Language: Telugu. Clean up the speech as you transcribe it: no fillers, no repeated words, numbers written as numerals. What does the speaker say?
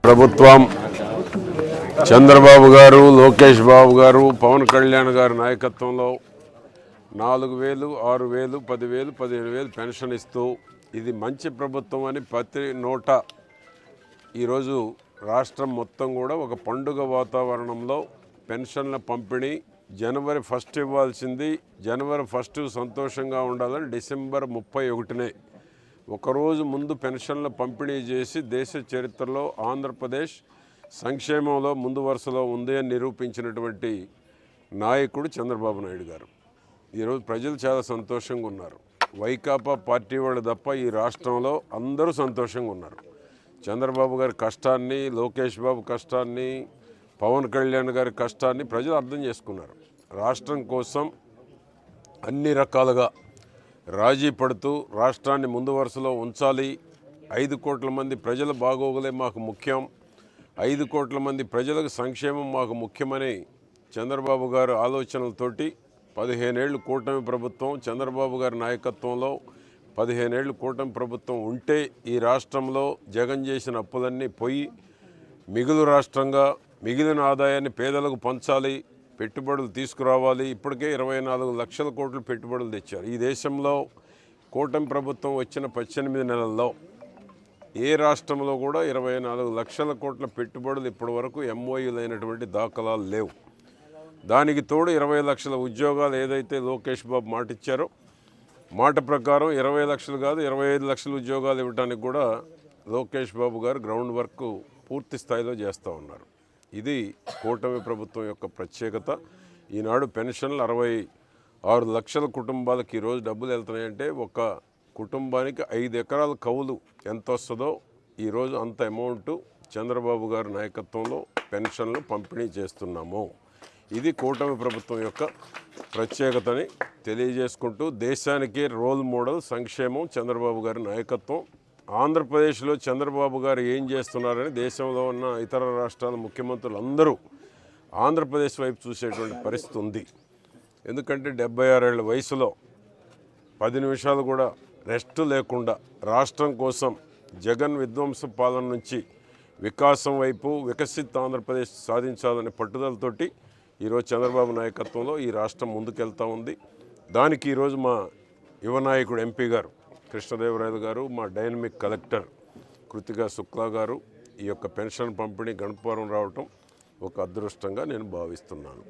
ప్రభుత్వం చంద్రబాబు గారు, లోకేష్ బాబు గారు, పవన్ కళ్యాణ్ గారి నాయకత్వంలో 4,000, 6,000, 10,000, 15,000 పెన్షన్ ఇస్తూ ఇది మంచి ప్రభుత్వం అని ప్రతి నోట ఈరోజు రాష్ట్రం మొత్తం కూడా ఒక పండుగ వాతావరణంలో పెన్షన్ల పంపిణీ జనవరి 1 ఇవ్వాల్సింది జనవరి 1 సంతోషంగా ఉండాలని డిసెంబర్ 31నే ఒకరోజు ముందు పెన్షన్ల పంపిణీ చేసి దేశ చరిత్రలో ఆంధ్రప్రదేశ్ సంక్షేమంలో ముందు వరుసలో ఉంది అని నిరూపించినటువంటి నాయకుడు చంద్రబాబు నాయుడు గారు. ఈరోజు ప్రజలు చాలా సంతోషంగా ఉన్నారు. వైకాపా పార్టీ వాళ్ళు తప్ప ఈ రాష్ట్రంలో అందరూ సంతోషంగా ఉన్నారు. చంద్రబాబు గారి కష్టాన్ని, లోకేష్ బాబు కష్టాన్ని, పవన్ కళ్యాణ్ గారి కష్టాన్ని ప్రజలు అర్థం చేసుకున్నారు. రాష్ట్రం కోసం అన్ని రకాలుగా రాజీ పడుతూ రాష్ట్రాన్ని ముందు వరుసలో ఉంచాలి. 5 కోట్ల మంది ప్రజల బాగోగులే మాకు ముఖ్యం, 5 కోట్ల మంది ప్రజలకు సంక్షేమం మాకు ముఖ్యమని చంద్రబాబు గారు ఆలోచనలతోటి 15 ఏళ్ళు కూటమి ప్రభుత్వం చంద్రబాబు గారి నాయకత్వంలో 15 ఏళ్ళు కూటమి ప్రభుత్వం ఉంటే ఈ రాష్ట్రంలో జగన్ చేసిన అప్పులన్నీ పోయి మిగులు రాష్ట్రంగా మిగిలిన ఆదాయాన్ని పేదలకు పంచాలి, పెట్టుబడులు తీసుకురావాలి. ఇప్పటికే 24 లక్షల కోట్లు పెట్టుబడులు తెచ్చారు. ఈ దేశంలో కూటమి ప్రభుత్వం వచ్చిన 18 నెలల్లో ఏ రాష్ట్రంలో కూడా 24 లక్షల కోట్ల పెట్టుబడులు ఇప్పటి వరకు ఎంఓయూలు అయినటువంటి దాఖలాలు లేవు. దానికి తోడు 20 లక్షల ఉద్యోగాలు ఏదైతే లోకేష్ బాబు మాట ఇచ్చారో మాట ప్రకారం 20 లక్షలు కాదు 25 లక్షల ఉద్యోగాలు ఇవ్వడానికి కూడా లోకేష్ బాబు గారు గ్రౌండ్ వర్క్ పూర్తి స్థాయిలో చేస్తూ ఉన్నారు. ఇది కూటమి ప్రభుత్వం యొక్క ప్రత్యేకత. ఈనాడు పెన్షన్లు 66 లక్షల కుటుంబాలకు ఈరోజు డబ్బులు వెళ్తున్నాయంటే ఒక కుటుంబానికి 5 ఎకరాల కౌలు ఎంత వస్తుందో ఈరోజు అంత అమౌంట్ చంద్రబాబు గారి నాయకత్వంలో పెన్షన్లు పంపిణీ చేస్తున్నాము. ఇది కూటమి ప్రభుత్వం యొక్క ప్రత్యేకతని తెలియజేసుకుంటూ దేశానికి రోల్ మోడల్ సంక్షేమం చంద్రబాబు గారి నాయకత్వం. ఆంధ్రప్రదేశ్లో చంద్రబాబు గారు ఏం చేస్తున్నారని దేశంలో ఉన్న ఇతర రాష్ట్రాల ముఖ్యమంత్రులు అందరూ ఆంధ్రప్రదేశ్ వైపు చూసేటువంటి పరిస్థితి ఉంది. ఎందుకంటే 76 ఏళ్ల వయసులో 10 నిమిషాలు కూడా రెస్ట్ లేకుండా రాష్ట్రం కోసం జగన్ విధ్వంస పాలన నుంచి వికాసం వైపు వికసిత్ ఆంధ్రప్రదేశ్ సాధించాలనే పట్టుదలతోటి ఈరోజు చంద్రబాబు నాయకత్వంలో ఈ రాష్ట్రం ముందుకెళ్తూ ఉంది. దానికి ఈరోజు మా యువ నాయకుడు ఎంపీ గారు కృష్ణదేవరాయలు గారు, మా డైనమిక్ కలెక్టర్ కృతికా శుక్లా గారు ఈ యొక్క పెన్షన్ పంపిణీ గణపవరం రావటం ఒక అదృష్టంగా నేను భావిస్తున్నాను.